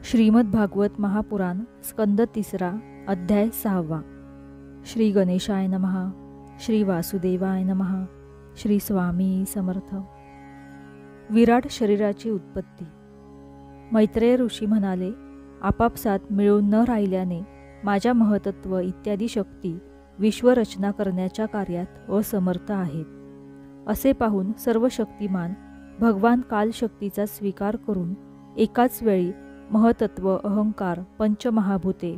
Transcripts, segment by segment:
श्रीमद भागवत महापुराण स्कंद 3 अध्याय 6 श्री गणेशाय नमः। श्री वासुदेवाय नमः। श्री स्वामी समर्थ। विराट शरीराची उत्पत्ती। मैत्रेय ऋषी म्हणाले, आपापसात मिळून न राहिल्याने माझ्या महतत्व इत्यादी शक्ती विश्वरचना करण्याच्या कार्यात असमर्थ आहेत। असे पाहून सर्व शक्तिमान भगवान कालशक्तीचा स्वीकार करून एकाच वेळी महतत्व, अहंकार, पंचमहाभूते,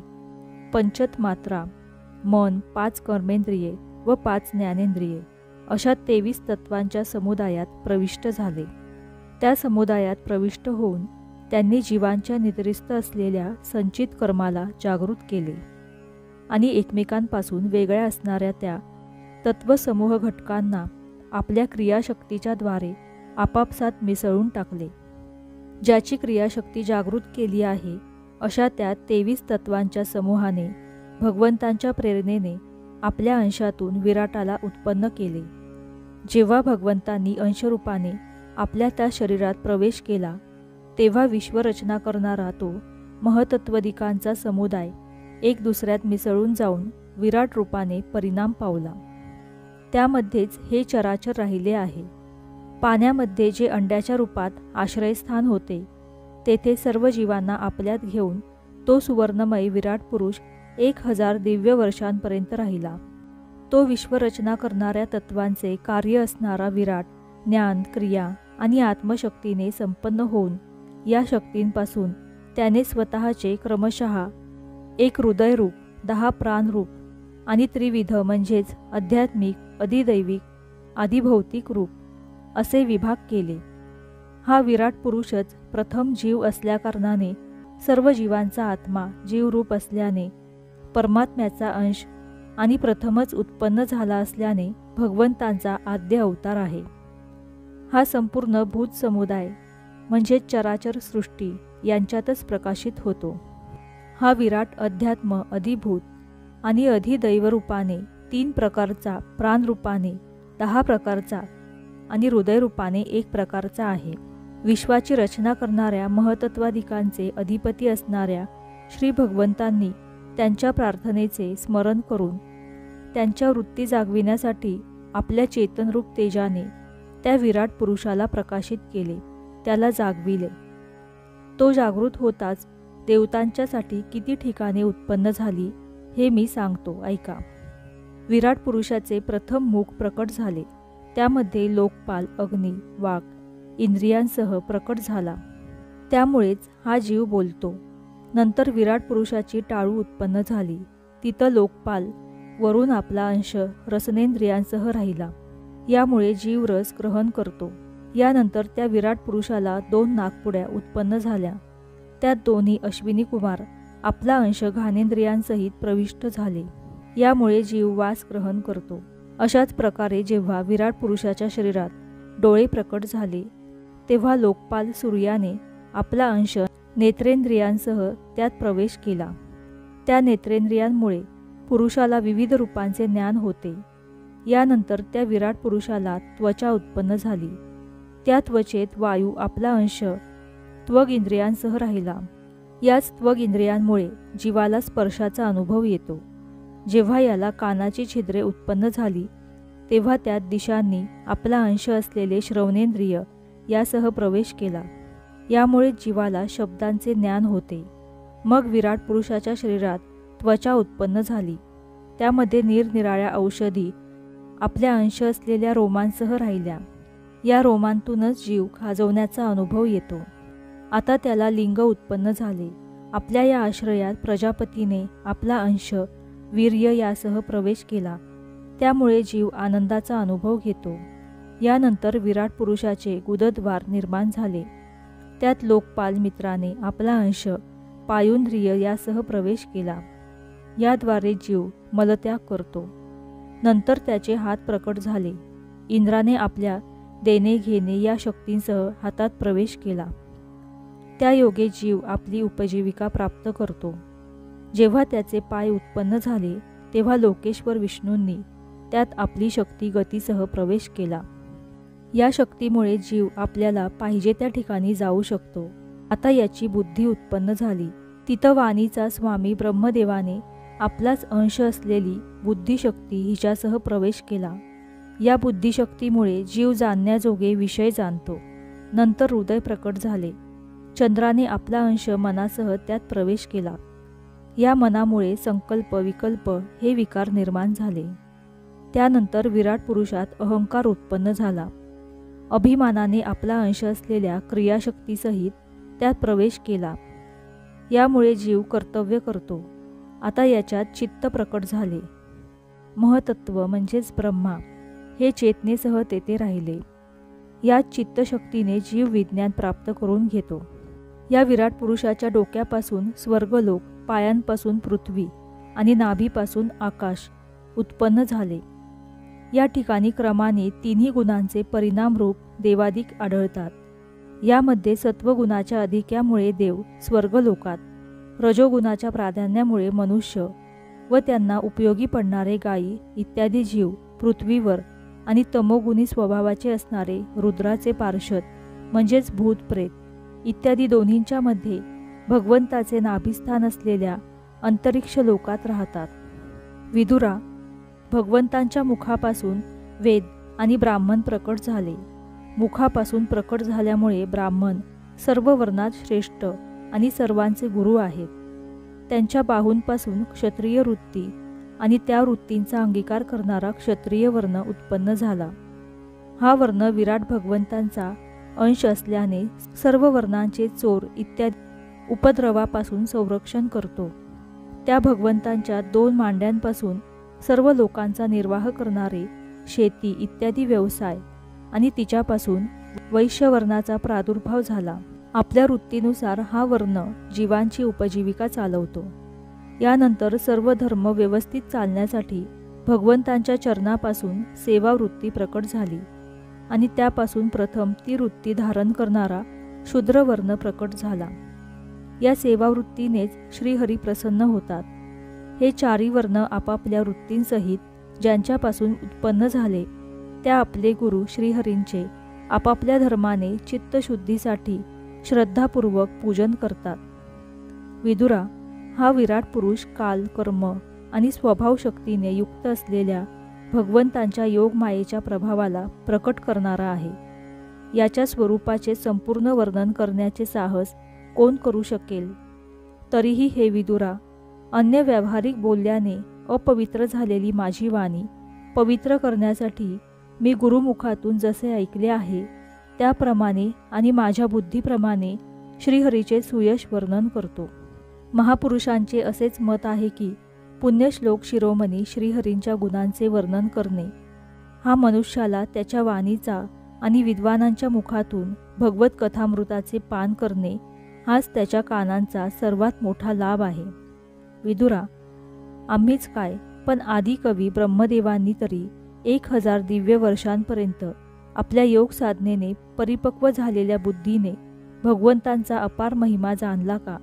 पंचतमात्रा, मन, 5 कर्मेंद्रिये व 5 ज्ञानेंद्रिये अशा 23 तत्वांच्या समुदायात प्रविष्ट झाले। त्या समुदायात प्रविष्ट होऊन त्यांनी जीवांच्या निद्रिस्त असलेल्या संचित कर्माला जागृत केले आणि एकमेकांपासून वेगळ्या असणाऱ्या त्या तत्वसमूह घटकांना आपल्या क्रियाशक्तीच्या द्वारे आपापसात मिसळून टाकले। ज्याची क्रियाशक्ती जागृत केली आहे अशा त्या 23 तत्वांच्या समूहाने भगवंतांच्या प्रेरणेने आपल्या अंशातून विराटाला उत्पन्न केले। जेव्हा भगवंतांनी अंशरूपाने आपल्या त्या शरीरात प्रवेश केला तेव्हा विश्वरचना करणारा तो महतत्वदिकांचा समुदाय एक दुसऱ्यात मिसळून जाऊन विराट रूपाने परिणाम पावला। त्यामध्येच हे चराचर राहिले आहे। पाण्यामध्ये जे अंड्याच्या रूपात आश्रयस्थान होते तेथे सर्व जीवांना आपल्यात घेऊन तो सुवर्णमय विराट पुरुष 1000 दिव्य वर्षांपर्यंत राहिला। तो विश्वरचना करणाऱ्या तत्वांचे कार्य असणारा विराट ज्ञान, क्रिया आणि आत्मशक्तीने संपन्न होऊन या शक्तींपासून त्याने स्वतःचे क्रमशः एक हृदयरूप, 10 प्राणरूप आणि त्रिविध म्हणजेच आध्यात्मिक, अधिदैविक, आधिभौतिक रूप असे विभाग केले। हा विराट पुरुषच प्रथम जीव असल्याकारणाने सर्व जीवांचा आत्मा जीवरूप असल्याने परमात्म्याचा अंश आणि प्रथमच उत्पन्न झाला असल्याने भगवंतांचा आद्य अवतार आहे। हा संपूर्ण भूत समुदाय म्हणजे चराचर सृष्टी यांच्यातच प्रकाशित होतो। हा विराट अध्यात्म, अधिभूत आणि अधिदैव रूपाने 3 प्रकारचा, प्राणरूपाने 10 प्रकारचा आणि हृदयरूपाने 1 प्रकारचा आहे। विश्वाची रचना करणाऱ्या महतत्वादिकांचे अधिपती असणाऱ्या श्री भगवंतांनी त्यांच्या प्रार्थनेचे स्मरण करून त्यांच्या वृत्ती जागविण्यासाठी आपल्या चेतनरूप तेजाने त्या विराट पुरुषाला प्रकाशित केले, त्याला जागविले। तो जागृत होताच देवतांच्यासाठी किती ठिकाणे उत्पन्न झाली हे मी सांगतो, ऐका। विराट पुरुषाचे प्रथम मुख प्रकट झाले, त्यामध्ये लोकपाल, अग्नी, वाक इंद्रियांसह प्रकट झाला, त्यामुळेच हा जीव बोलतो। नंतर विराट पुरुषाची टाळू उत्पन्न झाली, तिथं लोकपाल वरून आपला अंश रसनेंद्रियांसह राहिला, यामुळे जीव रस ग्रहण करतो। यानंतर त्या विराट पुरुषाला 2 नागपुड्या उत्पन्न झाल्या, त्यात दोन्ही अश्विनी कुमार आपला अंश घानेंद्रियांसहित प्रविष्ट झाले, यामुळे जीव वास ग्रहण करतो। अशाच प्रकारे जेव्हा विराट पुरुषाच्या शरीरात डोळे प्रकट झाले तेव्हा लोकपाल सूर्याने आपला अंश नेत्रेंद्रियांसह त्यात प्रवेश केला। त्या नेत्रेंद्रियांमुळे पुरुषाला विविध रूपांचे ज्ञान होते। यानंतर त्या विराट पुरुषाला त्वचा उत्पन्न झाली, त्या त्वचेत वायू आपला अंश त्वग इंद्रियांसह राहिला। याच त्वग इंद्रियांमुळे जीवाला स्पर्शाचा अनुभव येतो। जेव्हा याला कानाची छिद्रे उत्पन्न झाली तेव्हा त्यात दिशांनी आपला अंश असलेले श्रवणेंद्रिय यासह प्रवेश केला, यामुळे जीवाला शब्दांचे ज्ञान होते। मग विराट पुरुषाच्या शरीरात त्वचा उत्पन्न झाली, त्यामध्ये निरनिराळ्या औषधी आपल्या अंश असलेल्या रोमांसह राहिल्या, या रोमांतूनच जीव खाजवण्याचा अनुभव येतो। आता त्याला लिंग उत्पन्न झाले, आपल्या या आश्रयात प्रजापतीने आपला अंश वीर्य यासह प्रवेश केला, त्यामुळे जीव आनंदाचा अनुभव घेतो। यानंतर विराट पुरुषाचे गुदद्वार निर्माण झाले, त्यात लोकपाल मित्राने आपला अंश पायुंद्रिय यासह प्रवेश केला, याद्वारे जीव मलत्याग करतो। नंतर त्याचे हात प्रकट झाले, इंद्राने आपल्या देणे घेणे या शक्तींसह हातात प्रवेश केला, त्या योगे जीव आपली उपजीविका प्राप्त करतो। जेव्हा त्याचे पाय उत्पन्न झाले तेव्हा लोकेश्वर विष्णूंनी त्यात आपली शक्ती गतीसह प्रवेश केला। या शक्तीमुळे जीव आपल्याला पाहिजे त्या ठिकाणी जाऊ शकतो। आता याची बुद्धी उत्पन्न झाली. तिथं वाणीचा स्वामी ब्रह्मदेवाने आपलाच अंश असलेली बुद्धिशक्ती हिच्यासह प्रवेश केला. या बुद्धिशक्तीमुळे जीव जाणण्याजोगे विषय जाणतो. नंतर हृदय प्रकट झाले. चंद्राने आपला अंश मनासह त्यात प्रवेश केला. या मनामुळे संकल्प विकल्प हे विकार निर्माण झाले. त्यानंतर विराट पुरुषात अहंकार उत्पन्न झाला. अभिमानाने आपला अंश असलेल्या क्रियाशक्तीसहित त्यात प्रवेश केला. यामुळे जीव कर्तव्य करतो. आता याच्यात चित्त प्रकट झाले. महतत्व म्हणजेच ब्रह्मा हे चेतनेसह तेथे राहिले. या चित्तशक्तीने जीव विज्ञान प्राप्त करून घेतो. या विराट पुरुषाच्या डोक्यापासून स्वर्गलोक, पायांपासून पृथ्वी आणि नाभीपासून आकाश उत्पन्न झाले. या ठिकाणी क्रमाने तिन्ही गुणांचे परिणामरूप देवादिक आढळतात. यामध्ये सत्वगुणाच्या अधिक्यामुळे देव स्वर्गलोकात, रजोगुणाच्या प्राधान्यामुळे मनुष्य व त्यांना उपयोगी पडणारे गायी इत्यादी जीव पृथ्वीवर आणि तमोगुणी स्वभावाचे असणारे रुद्राचे पार्षद म्हणजेच भूत प्रेत इत्यादी दोन्हींच्या मध्ये भगवंताचे नाभिस्थान असलेल्या अंतरिक्ष लोकात राहतात. विदुरा, भगवंतांच्या मुखापासून वेद आणि ब्राह्मण प्रकट झाले. मुखापासून प्रकट झाल्यामुळे ब्राह्मण सर्व वर्णात श्रेष्ठ आणि सर्वांचे गुरु आहेत. त्यांच्या बाहूंपासून क्षत्रिय वृत्ती आणि त्या वृत्तींचा अंगीकार करणारा क्षत्रिय वर्ण उत्पन्न झाला. हा वर्ण विराट भगवंतांचा अंश असल्याने सर्व वर्णांचे चोर इत्यादी उपद्रवापासून संरक्षण करतो. त्या भगवंतांच्या 2 मांड्यांपासून सर्व लोकांचा निर्वाह करणारे शेती इत्यादी व्यवसाय आणि तिच्यापासून वैश्यवर्णाचा प्रादुर्भाव झाला. आपल्या वृत्तीनुसार हा वर्ण जीवांची उपजीविका चालवतो. यानंतर सर्व धर्म व्यवस्थित चालण्यासाठी भगवंतांच्या चरणापासून सेवावृत्ती प्रकट झाली आणि त्यापासून प्रथम ती वृत्ती धारण करणारा शूद्रवर्ण प्रकट झाला. या सेवावृत्तीनेच श्रीहरी प्रसन्न होतात. हे 4 वर्ण आपापल्या वृत्तींसहित ज्यांच्यापासून उत्पन्न झाले त्या आपले गुरु श्रीहरींचे आपापल्या धर्माने चित्तशुद्धीसाठी श्रद्धापूर्वक पूजन करतात. विदुरा, हा विराट पुरुष काल, कर्म आणि स्वभाव शक्तीने युक्त असलेल्या भगवंतांच्या योगमायेच्या प्रभावाला प्रकट करणारा आहे. याच्या स्वरूपाचे संपूर्ण वर्णन करण्याचे साहस कोण करू शकेल? तरीही हे विदुरा, अन्य व्यावहारिक बोलल्याने अपवित्र झालेली माझी वाणी पवित्र करण्यासाठी मी गुरुमुखातून जसे ऐकले आहे त्याप्रमाणे आणि माझ्या बुद्धीप्रमाणे श्रीहरीचे सुयश वर्णन करतो. महापुरुषांचे असेच मत आहे की पुण्यश्लोक शिरोमणी श्रीहरींच्या गुणांचे वर्णन करणे हा मनुष्याला त्याच्या वाणीचा आणि विद्वानांच्या मुखातून भगवत कथामृताचे पान करणे हाच त्याच्या कानांचा सर्वात मोठा लाभ आहे. विदुरा, आम्हीच काय पण आदी कवी ब्रह्मदेवांनी तरी 1000 दिव्य वर्षांपर्यंत आपल्या योग साधनेने परिपक्व झालेल्या बुद्धीने भगवंतांचा अपार महिमा जाणला का?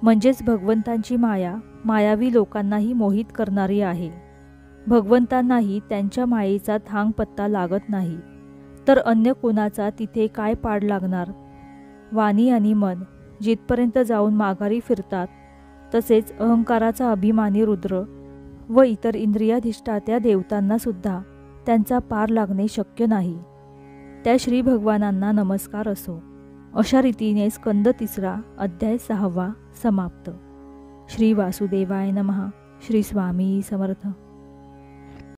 म्हणजेच भगवंतांची माया मायावी लोकांनाही मोहित करणारी आहे. भगवंतांनाही त्यांच्या मायेचा थांग पत्ता लागत नाही, तर अन्य कोणाचा तिथे काय पाड लागणार? वाणी आणि मन जिथपर्यंत जाऊन माघारी फिरतात, तसेच अहंकाराचा अभिमानी रुद्र व इतर इंद्रियाधिष्ठात्या देवतांना सुद्धा त्यांचा पार लागणे शक्य नाही. त्या श्री भगवानांना नमस्कार असो. अशा रीतीने स्कंद 3 अध्याय 6 समाप्त. श्री वासुदेवाय नमः. श्री स्वामी समर्थ.